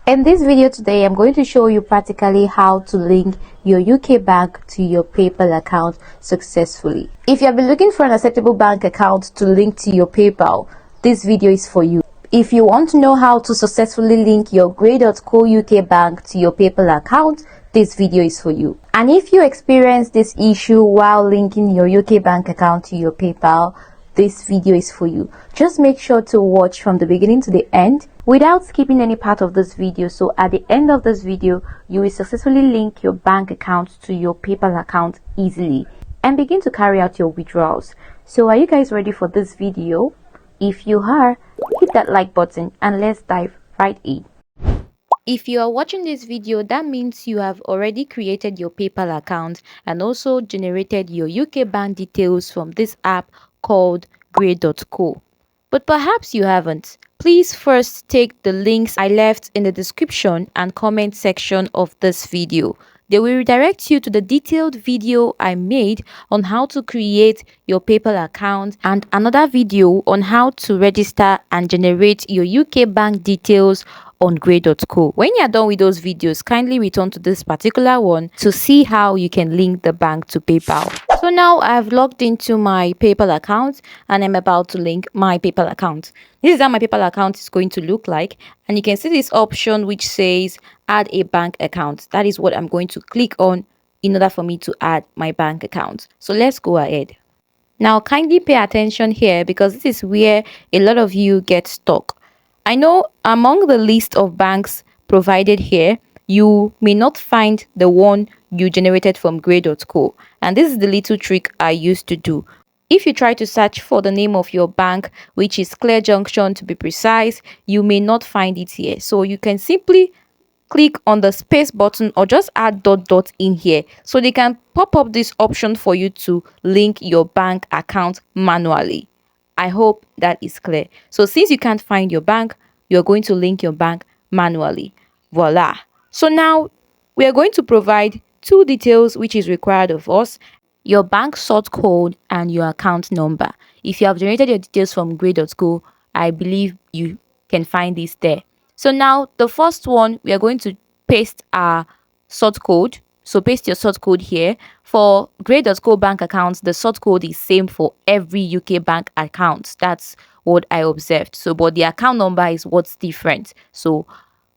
In this video today, I'm going to show you practically how to link your UK bank to your PayPal account successfully. If you have been looking for an acceptable bank account to link to your PayPal, this video is for you. If you want to know how to successfully link your Grey.co UK bank to your PayPal account, this video is for you. And if you experience this issue while linking your UK bank account to your PayPal, this video is for you. Just make sure to watch from the beginning to the end without skipping any part of this video, so at the end of this video you will successfully link your bank account to your PayPal account easily and begin to carry out your withdrawals. So are you guys ready for this video? If you are, hit that like button and let's dive right in. If you are watching this video, that means you have already created your PayPal account and also generated your UK bank details from this app called Grey.co. But perhaps you haven't. Please first take the links I left in the description and comment section of this video. They will redirect you to the detailed video I made on how to create your PayPal account and another video on how to register and generate your UK bank details on Grey.co. When you're done with those videos, kindly return to this particular one to see how you can link the bank to PayPal. So now I've logged into my PayPal account and I'm about to link my PayPal account. This is how my PayPal account is going to look like, and you can see this option which says add a bank account. That is what I'm going to click on in order for me to add my bank account. So let's go ahead. Now kindly pay attention here because this is where a lot of you get stuck. I know among the list of banks provided here, you may not find the one you generated from Grey.co, and this is the little trick I used to do. If you try to search for the name of your bank, which is Clear Junction to be precise, you may not find it here. So you can simply click on the space button or just add ... in here, so they can pop up this option for you to link your bank account manually. I hope that is clear. So since you can't find your bank, you're going to link your bank manually. Voila. So now we are going to provide two details which is required of us: your bank sort code and your account number. If you have generated your details from Grey.co, I believe you can find this there. So now the first one, we are going to paste our sort code. So paste your sort code here. For Grey.co bank accounts, the sort code is same for every UK bank account. That's what I observed. So but the account number is what's different. So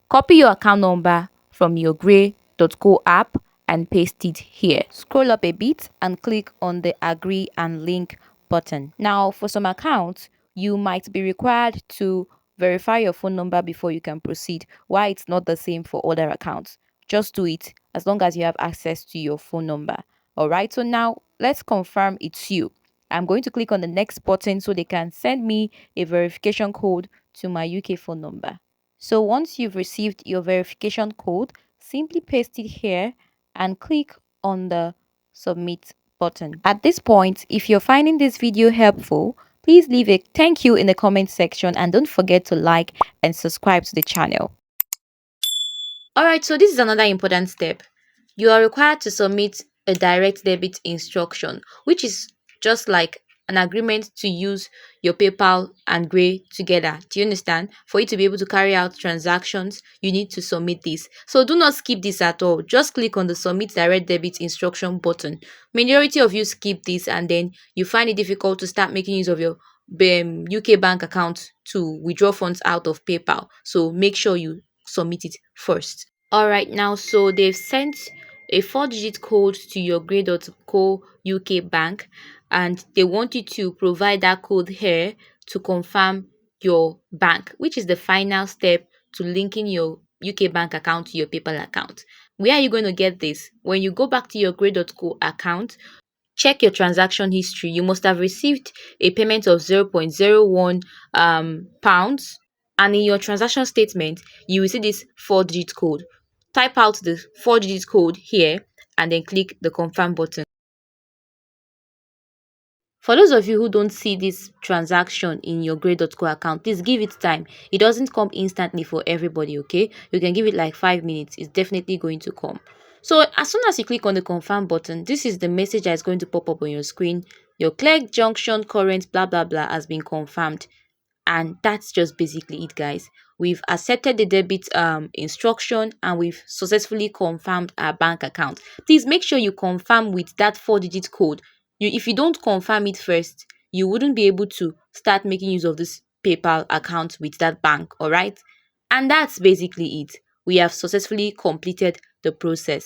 copy your account number from your Grey.co app and paste it here. Scroll up a bit and click on the agree and link button. Now for some accounts, you might be required to verify your phone number before you can proceed. Why it's not the same for other accounts? Just do it as long as you have access to your phone number. Alright, so now let's confirm it's you. I'm going to click on the next button so they can send me a verification code to my UK phone number. So once you've received your verification code, simply paste it here and click on the submit button. At this point, if you're finding this video helpful, please leave a thank you in the comment section and don't forget to like and subscribe to the channel. Alright, so this is another important step. You are required to submit a direct debit instruction, which is just like an agreement to use your PayPal and Grey together. Do you understand? For you to be able to carry out transactions, you need to submit this. So do not skip this at all. Just click on the submit direct debit instruction button. Majority of you skip this and then you find it difficult to start making use of your UK bank account to withdraw funds out of PayPal. So make sure you submit it first. Alright, now so they've sent a 4-digit code to your Grey.co UK bank and they want you to provide that code here to confirm your bank, which is the final step to linking your UK bank account to your PayPal account. Where are you going to get this? When you go back to your Grey.co account, check your transaction history. You must have received a payment of 0.01 pounds, and in your transaction statement you will see this 4-digit code. Type out the 4-digit code here and then click the confirm button. For those of you who don't see this transaction in your Grey.co account, please give it time. It doesn't come instantly for everybody, okay? You can give it like 5 minutes. It's definitely going to come. So as soon as you click on the confirm button, this is the message that is going to pop up on your screen. Your Clear Junction current blah blah blah has been confirmed. And that's just basically it, guys. we've accepted the debit instruction, and we've successfully confirmed our bank account. Please make sure you confirm with that 4-digit code. If you don't confirm it first, you wouldn't be able to start making use of this PayPal account with that bank, all right? And that's basically it. We have successfully completed the process.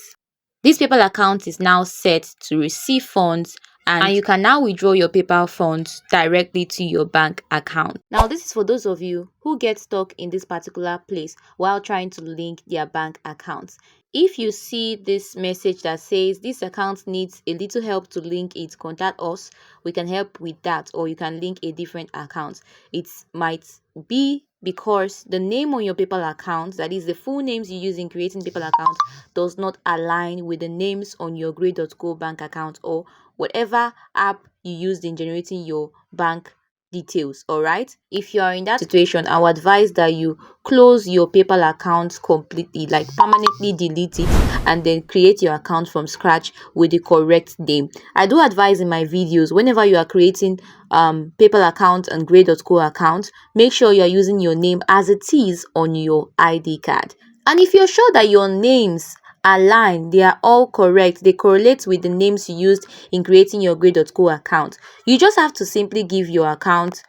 This PayPal account is now set to receive funds, and you can now withdraw your PayPal funds directly to your bank account. Now, this is for those of you who get stuck in this particular place while trying to link their bank accounts. If you see this message that says this account needs a little help to link it, contact us. We can help with that, or you can link a different account. It might be because the name on your PayPal account, that is the full names you use in creating PayPal account, does not align with the names on your Grey.co bank account or whatever app you used in generating your bank details. All right, if you are in that situation, I would advise that you close your PayPal account completely, like permanently delete it, and then create your account from scratch with the correct name. I do advise in my videos, whenever you are creating PayPal account and Grey.co account, make sure you are using your name as it is on your ID card. And if you're sure that your names align, they are all correct, they correlate with the names you used in creating your Grey.co account, you just have to simply give your account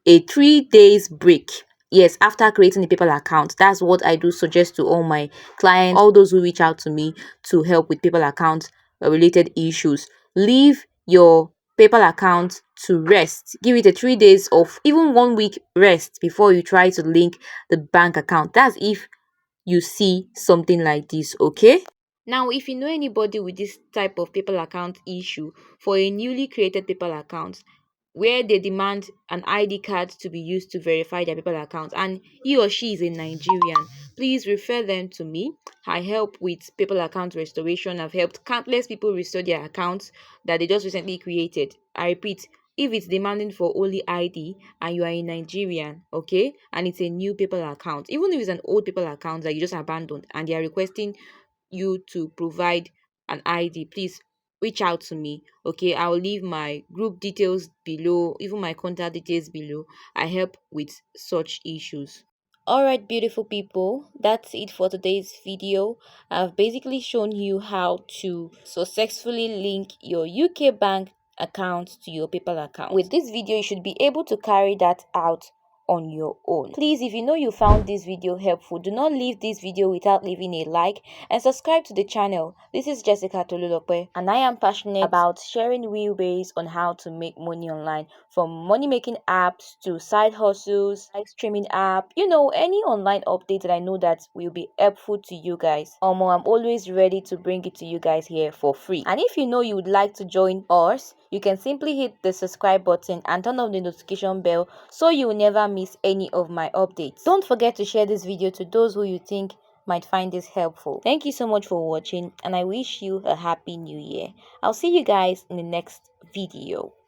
a 3 days break. Yes, after creating the PayPal account. That's what I do suggest to all my clients, all those who reach out to me to help with PayPal account related issues. Leave your PayPal account to rest. Give it a 3 days of even 1 week rest before you try to link the bank account. That's if you see something like this, okay? Now, if you know anybody with this type of PayPal account issue for a newly created PayPal account, where they demand an ID card to be used to verify their PayPal account, and he or she is a Nigerian, please refer them to me. I help with PayPal account restoration. I've helped countless people restore their accounts that they just recently created. I repeat, if it's demanding for only ID and you are a Nigerian, okay, and it's a new PayPal account, even if it's an old PayPal account that you just abandoned and they are requesting you to provide an ID, please reach out to me. Okay, I'll leave my group details below, even my contact details below. I help with such issues. All right, beautiful people, that's it for today's video. I've basically shown you how to successfully link your UK bank account to your PayPal account. With this video, you should be able to carry that out on your own. Please, if you know you found this video helpful, do not leave this video without leaving a like and subscribe to the channel. This is Jessica Tolulope, and I am passionate about sharing real ways on how to make money online, from money making apps to side hustles, live streaming app, any online update that I know that will be helpful to you guys. I'm always ready to bring it to you guys here for free. And if you know you would like to join us, you can simply hit the subscribe button and turn on the notification bell so you will never miss any of my updates. Don't forget to share this video to those who you think might find this helpful. Thank you so much for watching, and I wish you a happy new year. I'll see you guys in the next video.